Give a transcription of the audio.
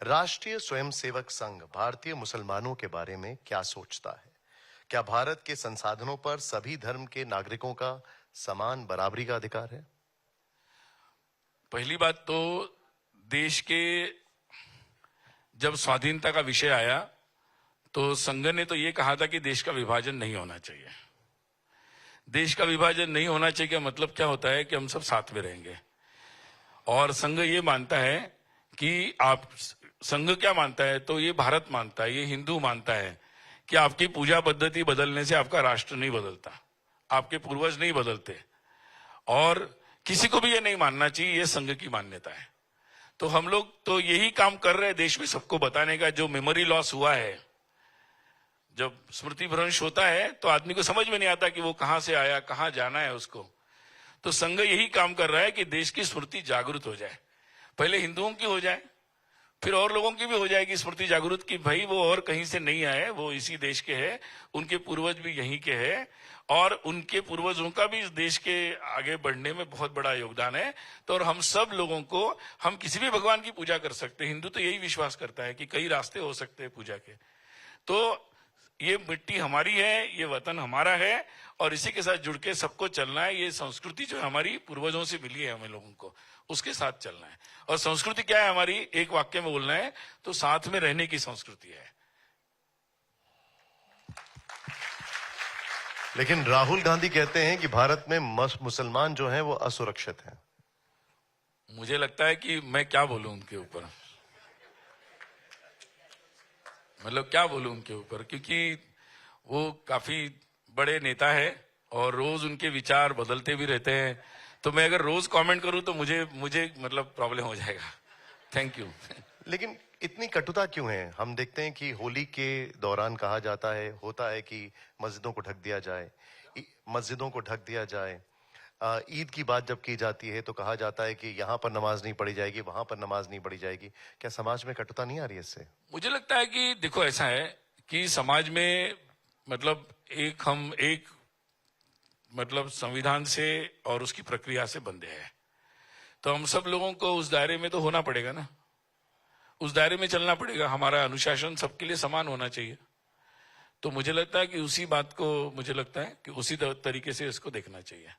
राष्ट्रीय स्वयंसेवक संघ भारतीय मुसलमानों के बारे में क्या सोचता है? क्या भारत के संसाधनों पर सभी धर्म के नागरिकों का समान बराबरी का अधिकार है? पहली बात तो देश के जब स्वाधीनता का विषय आया तो संघ ने तो ये कहा था कि देश का विभाजन नहीं होना चाहिए। देश का विभाजन नहीं होना चाहिए का मतलब क्या होता है कि हम सब साथ में रहेंगे। और संघ ये मानता है कि आप संघ क्या मानता है, तो ये भारत मानता है, ये हिंदू मानता है कि आपकी पूजा पद्धति बदलने से आपका राष्ट्र नहीं बदलता, आपके पूर्वज नहीं बदलते, और किसी को भी ये नहीं मानना चाहिए, ये संघ की मान्यता है। तो हम लोग तो यही काम कर रहे हैं देश में सबको बताने का। जो मेमोरी लॉस हुआ है, जब स्मृति भ्रंश होता है तो आदमी को समझ में नहीं आता कि वो कहां से आया, कहां जाना है उसको। तो संघ यही काम कर रहा है कि देश की स्मृति जागृत हो जाए। पहले हिंदुओं की हो जाए, फिर और लोगों की भी हो जाएगी स्मृति जागृत की भाई वो और कहीं से नहीं आए, वो इसी देश के हैं, उनके पूर्वज भी यहीं के हैं, और उनके पूर्वजों का भी इस देश के आगे बढ़ने में बहुत बड़ा योगदान है। तो और हम सब लोगों को, हम किसी भी भगवान की पूजा कर सकते हैं। हिंदू तो यही विश्वास करता है कि कई रास्ते हो सकते हैं पूजा के। तो ये मिट्टी हमारी है, ये वतन हमारा है, और इसी के साथ जुड़ के सबको चलना है। ये संस्कृति जो हमारी पूर्वजों से मिली है हमें लोगों को, उसके साथ चलना है। और संस्कृति क्या है हमारी, एक वाक्य में बोलना है तो साथ में रहने की संस्कृति है। लेकिन राहुल गांधी कहते हैं कि भारत में मुसलमान जो हैं वो असुरक्षित हैं। मुझे लगता है कि मैं क्या बोलूं उनके ऊपर, मतलब क्या बोलूं उनके ऊपर, क्योंकि वो काफी बड़े नेता है और रोज उनके विचार बदलते भी रहते हैं। तो मैं अगर रोज कमेंट करूं तो मुझे मतलब प्रॉब्लम हो जाएगा। Thank you. लेकिन इतनी कटुता क्यों है? हम देखते हैं कि होली के दौरान कहा जाता है, होता है कि मस्जिदों को ढक दिया जाए, मस्जिदों को ढक दिया जाए। ईद की बात जब की जाती है तो कहा जाता है कि यहाँ पर नमाज नहीं पढ़ी जाएगी, वहां पर नमाज नहीं पढ़ी जाएगी। क्या समाज में कटुता नहीं आ रही है इससे? मुझे लगता है कि देखो ऐसा है कि समाज में मतलब एक मतलब संविधान से और उसकी प्रक्रिया से बंधे हैं। तो हम सब लोगों को उस दायरे में तो होना पड़ेगा ना, उस दायरे में चलना पड़ेगा। हमारा अनुशासन सबके लिए समान होना चाहिए। तो मुझे लगता है कि उसी बात को, मुझे लगता है कि उसी तरीके से इसको देखना चाहिए।